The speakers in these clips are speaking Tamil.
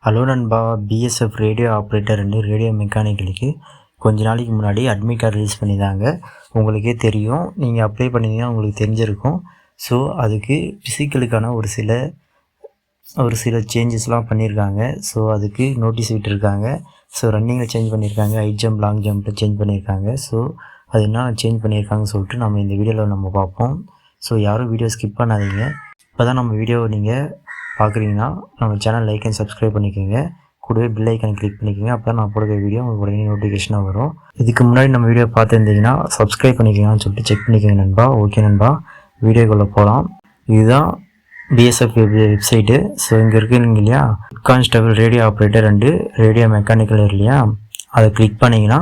ஹலோ நண்பா, BSF radio operator and radio மெக்கானிக்கலுக்கு கொஞ்ச நாளைக்கு முன்னாடி அட்மிட் கார்டு ரிலீஸ் பண்ணியிருந்தாங்க. உங்களுக்கே தெரியும், நீங்கள் அப்ளை பண்ணிங்கன்னா உங்களுக்கு தெரிஞ்சிருக்கும். ஸோ அதுக்கு ஃபிசிக்கலுக்கான ஒரு சில சேஞ்சஸ்லாம் பண்ணியிருக்காங்க. ஸோ அதுக்கு நோட்டீஸ் விட்டுருக்காங்க. ஸோ ரன்னிங்கில் சேஞ்ச் பண்ணியிருக்காங்க, ஹை ஜம்ப் லாங் ஜம்பில் சேஞ்ச் பண்ணியிருக்காங்க. ஸோ அது என்ன சேஞ்ச் பண்ணியிருக்காங்கன்னு சொல்லிட்டு நம்ம இந்த வீடியோவில் நம்ம பார்ப்போம். ஸோ யாரும் வீடியோ ஸ்கிப் பண்ணாதீங்க. இப்போ தான் நம்ம வீடியோவை நீங்கள் பார்க்குறீங்கன்னா நம்ம சேனல் லைக் அண்ட் சப்ஸ்கிரைப் பண்ணிக்கோங்க. கூடவே பெல் ஐக்கான் கிளிக் பண்ணிக்கோங்க. அப்போ தான் நான் போடுற வீடியோ உங்களுக்கு உடனே நோட்டிஃபிகேஷனாக வரும். இதுக்கு முன்னாடி நம்ம வீடியோ பார்த்துருந்தீங்கன்னா சப்ஸ்கிரைப் பண்ணிக்கோங்கன்னு சொல்லிட்டு செக் பண்ணிக்கோங்க நண்பா. ஓகே நண்பா, வீடியோக்குள்ளே போகலாம். இதுதான் பிஎஸ்எஃப் வெப்சைட்டு. ஸோ இங்கே இருக்குங்க இல்லையா, constable radio operator and radio mechanical இல்லையா, அதை கிளிக் பண்ணிங்கன்னா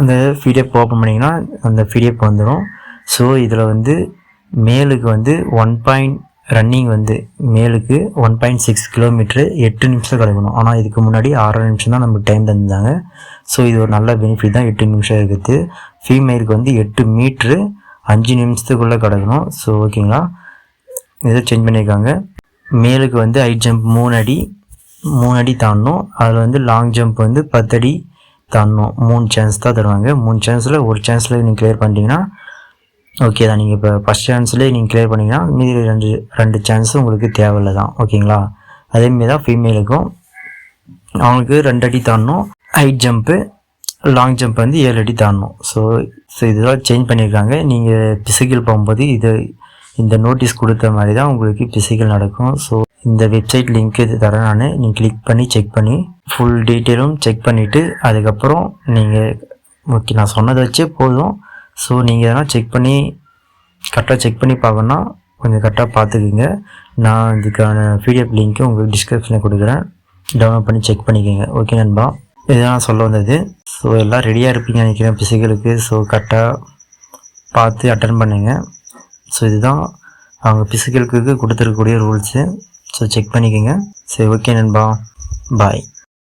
அந்த பிடிஎஃப் ஓப்பன் பண்ணிங்கன்னா அந்த பிடிஎஃப் வந்துடும். ஸோ இதில் மேலுக்கு ரன்னிங் மேலுக்கு 1.6 கிலோமீட்ரு 8 நிமிஷம் கிடக்கணும். ஆனால் இதுக்கு முன்னாடி 6 நிமிஷம் தான் நமக்கு டைம் தந்தாங்க. ஸோ இது ஒரு நல்ல பெனிஃபிட் தான், 8 நிமிஷம் இருக்குது. ஃபீமேலுக்கு 8 மீட்ரு 5 நிமிஷத்துக்குள்ளே கிடக்கணும். ஸோ ஓகேங்களா, இதை சேஞ்ச் பண்ணியிருக்காங்க. மேலுக்கு ஹை ஜம்ப் 3 அடி தாண்டணும். அதில் லாங் ஜம்ப் 10 அடி தாண்டணும். 3 சான்ஸ் தான் தருவாங்க. 3 சான்ஸில் ஒரு சான்ஸில் நீங்கள் கிளியர் பண்ணிட்டீங்கன்னா ஓகே தான். நீங்கள் இப்போ ஃபஸ்ட் சான்ஸ்லேயே நீங்கள் கிளியர் பண்ணிங்கன்னா மீதி ரெண்டு சான்ஸும் உங்களுக்கு தேவையில்லை தான். ஓகேங்களா, அதேமாரி தான் ஃபீமேலுக்கும் அவங்களுக்கு 2 அடி தாண்டணும். ஹை ஜம்ப்பு லாங் ஜம்ப் 7 அடி தாண்டணும். ஸோ இதெல்லாம் சேஞ்ச் பண்ணியிருக்காங்க. நீங்கள் பிசிக்கல் போகும்போது இந்த நோட்டீஸ் கொடுத்த மாதிரி தான் உங்களுக்கு பிசிக்கல் நடக்கும். ஸோ இந்த வெப்சைட் லிங்க் தரேன் நான், நீங்கள் கிளிக் பண்ணி செக் பண்ணி ஃபுல் டீட்டெயிலும் செக் பண்ணிவிட்டு அதுக்கப்புறம் நீங்கள் ஓகே நான் சொன்னதை வச்சே போதும். ஸோ நீங்கள் எதனால் கரெக்டாக செக் பண்ணி பார்க்கணுன்னா கொஞ்சம் கரெக்டாக பார்த்துக்குங்க. நான் இதுக்கான பிடிஎஃப் லிங்க்கு உங்களுக்கு டிஸ்கிரிப்ஷனில் கொடுக்குறேன், டவுன்லோட் பண்ணி செக் பண்ணிக்கோங்க. ஓகே நண்பா, இதுதான் சொல்ல வந்தது. ஸோ எல்லாம் ரெடியாக இருப்பீங்க நினைக்கிறேன் பிசிக்கலுக்கு. ஸோ கரெக்டாக பார்த்து அட்டன் பண்ணுங்கள். ஸோ இதுதான் அவங்க பிசிக்கலுக்கு கொடுத்துருக்கக்கூடிய ரூல்ஸு. ஸோ செக் பண்ணிக்கோங்க. சரி, ஓகே நண்பா, பாய்.